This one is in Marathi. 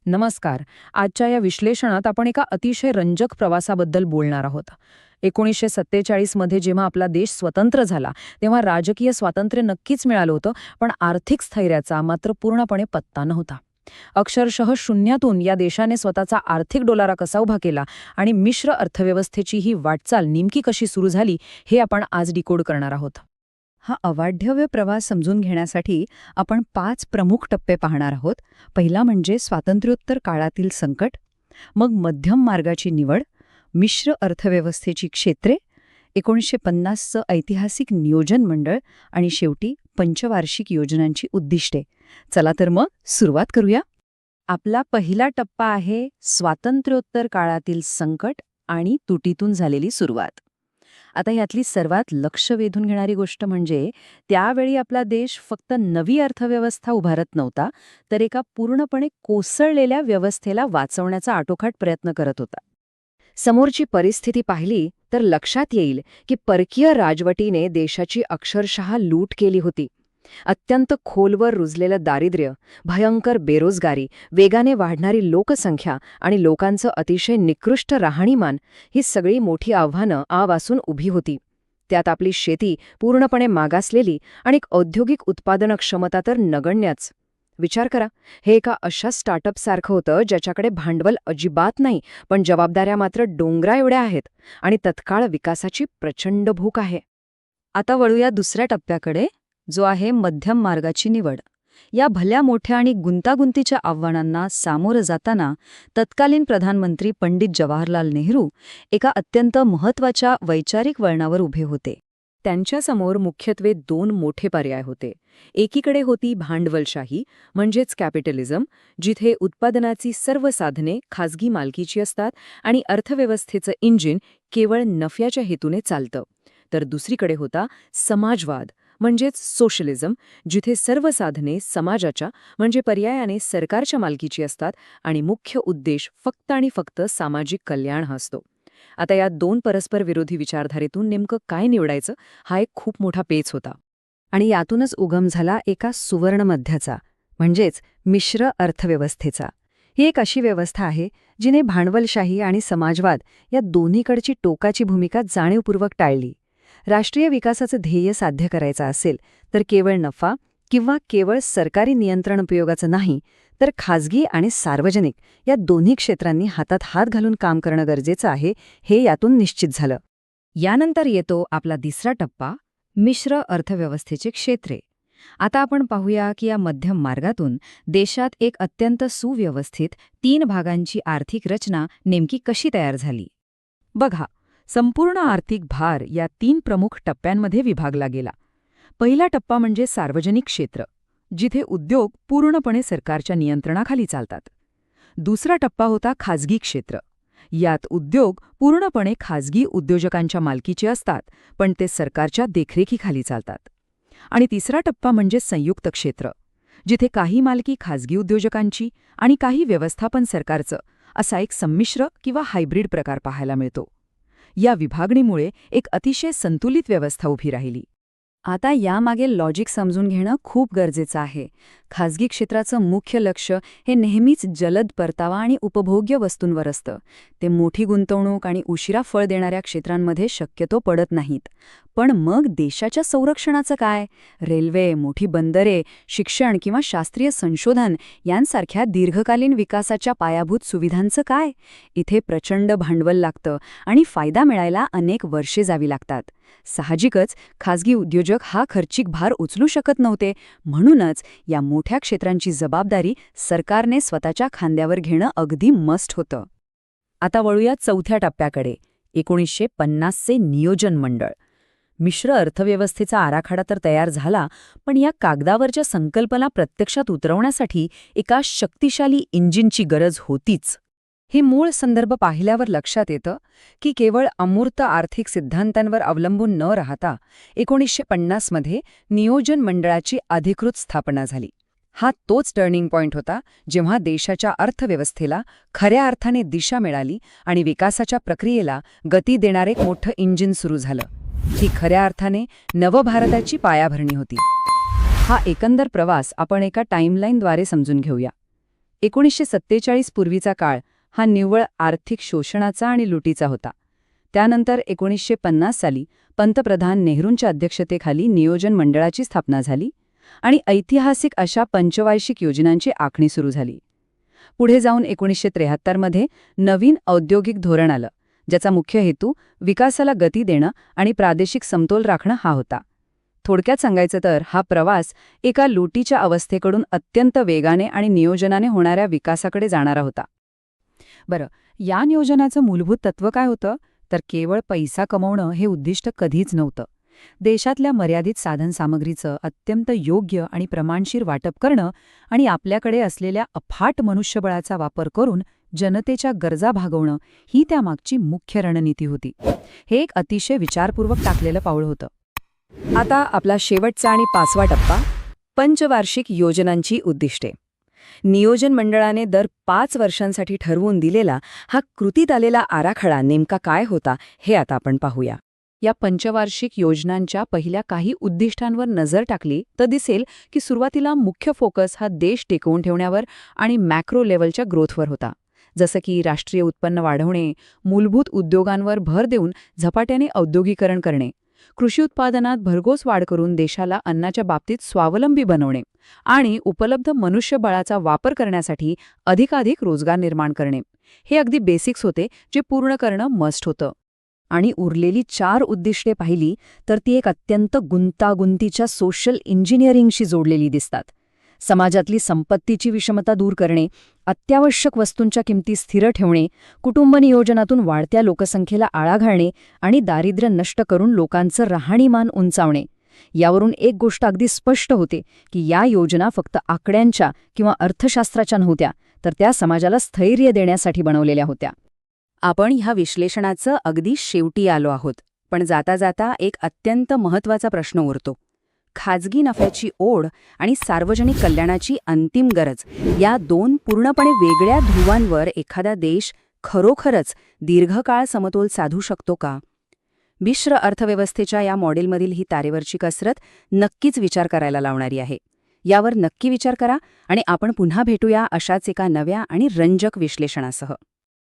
नमस्कार. आजच्या या विश्लेषणात आपण एका अतिशय रंजक प्रवासाबद्दल बोलणार आहोत. 1947 मध्ये जेव्हा आपला देश स्वतंत्र झाला, तेव्हा राजकीय स्वातंत्र्य नक्कीच मिळालं होतं, पण आर्थिक स्थैर्याचा मात्र पूर्णपणे पत्ता नव्हता. अक्षरशः शून्यातून या देशाने स्वतःचा आर्थिक डोलारा कसा उभा केला आणि मिश्र अर्थव्यवस्थेची ही वाटचाल नेमकी कशी सुरू झाली, हे आपण आज डिकोड करणार आहोत. हा अवाढव्य प्रवास समजून घेण्यासाठी आपण 5 प्रमुख टप्पे पाहणार आहोत. पहिला म्हणजे स्वातंत्र्योत्तर काळातील संकट, मग मध्यम मार्गाची निवड, मिश्र अर्थव्यवस्थेची क्षेत्रे, 1950चं ऐतिहासिक नियोजन मंडळ आणि शेवटी पंचवार्षिक योजनांची उद्दिष्टे. चला तर मग सुरुवात करूया. आपला पहिला टप्पा आहे स्वातंत्र्योत्तर काळातील संकट आणि तुटीतून झालेली सुरुवात. आता यातली सर्वात लक्ष वेधून घेणारी गोष्ट म्हणजे त्यावेळी आपला देश फक्त नवी अर्थव्यवस्था उभारत नव्हता, तर एका पूर्णपणे कोसळलेल्या व्यवस्थेला वाचवण्याचा आटोकाट प्रयत्न करत होता. समोरची परिस्थिती पाहिली तर लक्षात येईल की परकीय राजवटीने देशाची अक्षरशः लूट केली होती. अत्यंत खोलवर रुजलेलं दारिद्र्य, भयंकर बेरोजगारी, वेगाने वाढणारी लोकसंख्या आणि लोकांचं अतिशय निकृष्ट राहणीमान ही सगळी मोठी आव्हानं आवासून उभी होती. त्यात आपली शेती पूर्णपणे मागासलेली आणि औद्योगिक उत्पादन क्षमता तर नगण्यच. विचार करा, हे एका अशा स्टार्टअपसारखं होतं ज्याच्याकडे भांडवल अजिबात नाही, पण जबाबदाऱ्या मात्र डोंगरा एवढ्या आहेत आणि तत्काळ विकासाची प्रचंड भूक आहे. आता वळूया दुसऱ्या टप्प्याकडे, जो आहे मध्यम मार्गाची निवड. या भल्या मोठ्या आणि गुंतागुंतीच्या आव्हानांना सामोरं जाताना तत्कालीन प्रधानमंत्री पंडित जवाहरलाल नेहरू एका अत्यंत महत्त्वाच्या वैचारिक वळणावर उभे होते. त्यांच्यासमोर मुख्यत्वे 2 मोठे पर्याय होते. एकीकडे होती भांडवलशाही, म्हणजेच कॅपिटलिझम, जिथे उत्पादनाची सर्व साधने खाजगी मालकीची असतात आणि अर्थव्यवस्थेचं इंजिन केवळ नफ्याच्या हेतूने चालतं. तर दुसरीकडे होता समाजवाद, म्हणजेच सोशलिझम, जिथे सर्व साधने समाजाच्या म्हणजे पर्यायाने सरकारच्या मालकीची असतात आणि मुख्य उद्देश फक्त आणि फक्त सामाजिक कल्याण हा असतो. आता या 2 परस्पर विरोधी विचारधारेतून नेमकं काय निवडायचं, हा एक खूप मोठा पेच होता. आणि यातूनच उगम झाला एका सुवर्णमध्याचा, म्हणजेच मिश्र अर्थव्यवस्थेचा. ही एक अशी व्यवस्था आहे जिने भांडवलशाही आणि समाजवाद या दोन्हीकडची टोकाची भूमिका जाणीवपूर्वक टाळली. राष्ट्रीय विकासाचं ध्येय साध्य करायचं असेल तर केवळ नफा किंवा केवळ सरकारी नियंत्रण उपयोगाचं नाही, तर खाजगी आणि सार्वजनिक या दोन्ही क्षेत्रांनी हातात हात घालून काम करणं गरजेचं आहे, हे यातून निश्चित झालं. यानंतर येतो आपला तिसरा टप्पा, मिश्र अर्थव्यवस्थेचे क्षेत्रे. आता आपण पाहूया की या मध्यम मार्गातून देशात एक अत्यंत सुव्यवस्थित 3 भागांची आर्थिक रचना नेमकी कशी तयार झाली. बघा, संपूर्ण आर्थिक भार या 3 प्रमुख टप्प्यांमध्ये विभागला गेला. पहिला टप्पा म्हणजे सार्वजनिक क्षेत्र, जिथे उद्योग पूर्णपणे सरकारच्या नियंत्रणाखाली चालतात. दुसरा टप्पा होता खाजगी क्षेत्र. यात उद्योग पूर्णपणे खाजगी उद्योजकांच्या मालकीचे असतात, पण ते सरकारच्या देखरेखीखाली चालतात. आणि तिसरा टप्पा म्हणजे संयुक्त क्षेत्र, जिथे काही मालकी खाजगी उद्योजकांची आणि काही व्यवस्थापन सरकारचं, असा एक संमिश्र किंवा हायब्रिड प्रकार पाहायला मिळतो. या विभागणीमुळे एक अतिशय संतुलित व्यवस्था उभी राहिली. आता यामागे लॉजिक समजून घेणं खूप गरजेचं आहे. खाजगी क्षेत्राचं मुख्य लक्ष हे नेहमीच जलद परतावा आणि उपभोग्य वस्तूंवर असतं. ते मोठी गुंतवणूक आणि उशिरा फळ देणाऱ्या क्षेत्रांमध्ये शक्यतो पडत नाहीत. पण मग देशाच्या संरक्षणाचं काय? रेल्वे, मोठी बंदरे, शिक्षण किंवा शास्त्रीय संशोधन यांसारख्या दीर्घकालीन विकासाच्या पायाभूत सुविधांचं काय? इथे प्रचंड भांडवल लागतं आणि फायदा मिळायला अनेक वर्षे जावी लागतात. साहजिकच खाजगी उद्योजक हा खर्चिक भार उचलू शकत नव्हते. म्हणूनच या मोठ्या क्षेत्रांची जबाबदारी सरकारने स्वतःच्या खांद्यावर घेणं अगदी मस्ट होतं. आता वळूया चौथ्या टप्प्याकडे, 1950चे नियोजन मंडळ. मिश्र अर्थव्यवस्थेचा आराखडा तर तयार झाला, पण या कागदावरच्या संकल्पना प्रत्यक्षात उतरवण्यासाठी एका शक्तिशाली इंजिनची गरज होतीच. हे मूळ संदर्भ पाहिल्यावर लक्षात येतं की केवळ अमूर्त आर्थिक सिद्धांतांवर अवलंबून न राहता 1950मध्ये नियोजन मंडळाची अधिकृत स्थापना झाली. हा तोच टर्निंग पॉइंट होता जेव्हा देशाच्या अर्थव्यवस्थेला खऱ्या अर्थाने दिशा मिळाली आणि विकासाच्या प्रक्रियेला गती देणारे एक मोठं इंजिन सुरू झालं. ही खऱ्या अर्थाने नवभारताची पायाभरणी होती. हा एकंदर प्रवास आपण एका टाईमलाईनद्वारे समजून घेऊया. 1947 पूर्वीचा काळ हा निव्वळ आर्थिक शोषणाचा आणि लुटीचा होता. त्यानंतर 1950 साली पंतप्रधान नेहरूंच्या अध्यक्षतेखाली नियोजन मंडळाची स्थापना झाली आणि ऐतिहासिक अशा पंचवार्षिक योजनांची आखणी सुरू झाली. पुढे जाऊन 1973 मध्ये नवीन औद्योगिक धोरण आलं, ज्याचा मुख्य हेतू विकासाला गती देणं आणि प्रादेशिक समतोल राखणं हा होता. थोडक्यात सांगायचं तर हा प्रवास एका लुटीच्या अवस्थेकडून अत्यंत वेगाने आणि नियोजनाने होणाऱ्या विकासाकडे जाणारा होता. बरं, या नियोजनाचं मूलभूत तत्त्व काय होतं? तर केवळ पैसा कमवणं हे उद्दिष्ट कधीच नव्हतं. देशातल्या मर्यादित साधनसामग्रीचं अत्यंत योग्य आणि प्रमाणशीर वाटप करणं आणि आपल्याकडे असलेल्या अफाट मनुष्यबळाचा वापर करून जनतेच्या गरजा भागवणं ही त्यामागची मुख्य रणनीती होती. हे एक अतिशय विचारपूर्वक टाकलेलं पाऊल होतं. आता आपला शेवटचा आणि 5वा टप्पा, पंचवार्षिक योजनांची उद्दिष्टे. नियोजन मंडळाने दर 5 वर्षांसाठी ठरवून दिलेला हा कृतीत आलेला आराखडा नेमका काय होता हे आता आपण पाहूया. या पंचवार्षिक योजनांच्या पहिल्या काही उद्दिष्टांवर नजर टाकली तर दिसेल की सुरुवातीला मुख्य फोकस हा देश टिकवून ठेवण्यावर आणि मॅक्रो लेव्हलच्या ग्रोथवर होता. जसं की राष्ट्रीय उत्पन्न वाढवणे, मूलभूत उद्योगांवर भर देऊन झपाट्याने औद्योगिकरण करणे, कृषी उत्पादनात भरघोस वाढ करून देशाला अन्नाच्या बाबतीत स्वावलंबी बनवणे आणि उपलब्ध मनुष्यबळाचा वापर करण्यासाठी अधिकाधिक रोजगार निर्माण करणे. हे अगदी बेसिक्स होते जे पूर्ण करणं मस्ट होतं. आणि उरलेली 4 उद्दिष्टे पाहिली तर ती एक अत्यंत गुंतागुंतीच्या सोशल इंजिनिअरिंगशी जोडलेली दिसतात. समाजातली संपत्तीची विषमता दूर करणे, अत्यावश्यक वस्तूंच्या किमती स्थिर ठेवणे, कुटुंब नियोजनातून वाढत्या लोकसंख्येला आळा घालणे आणि दारिद्र्य नष्ट करून लोकांचं राहणीमान उंचावणे. यावरून एक गोष्ट अगदी स्पष्ट होते की या योजना फक्त आकड्यांच्या किंवा अर्थशास्त्राच्या नव्हत्या, तर त्या समाजाला स्थैर्य देण्यासाठी बनवलेल्या होत्या. आपण ह्या विश्लेषणाचं अगदी शेवटी आलो आहोत, पण जाता जाता एक अत्यंत महत्त्वाचा प्रश्न उरतो. खाजगी नफ्याची ओढ आणि सार्वजनिक कल्याणाची अंतिम गरज या 2 पूर्णपणे वेगळ्या ध्रुवांवर एखादा देश खरोखरच दीर्घकाळ समतोल साधू शकतो का? मिश्र अर्थव्यवस्थेच्या या मॉडेलमधील ही तारेवरची कसरत नक्कीच विचार करायला लावणारी आहे. यावर नक्की विचार करा आणि आपण पुन्हा भेटूया अशाच एका नव्या आणि रंजक विश्लेषणासह.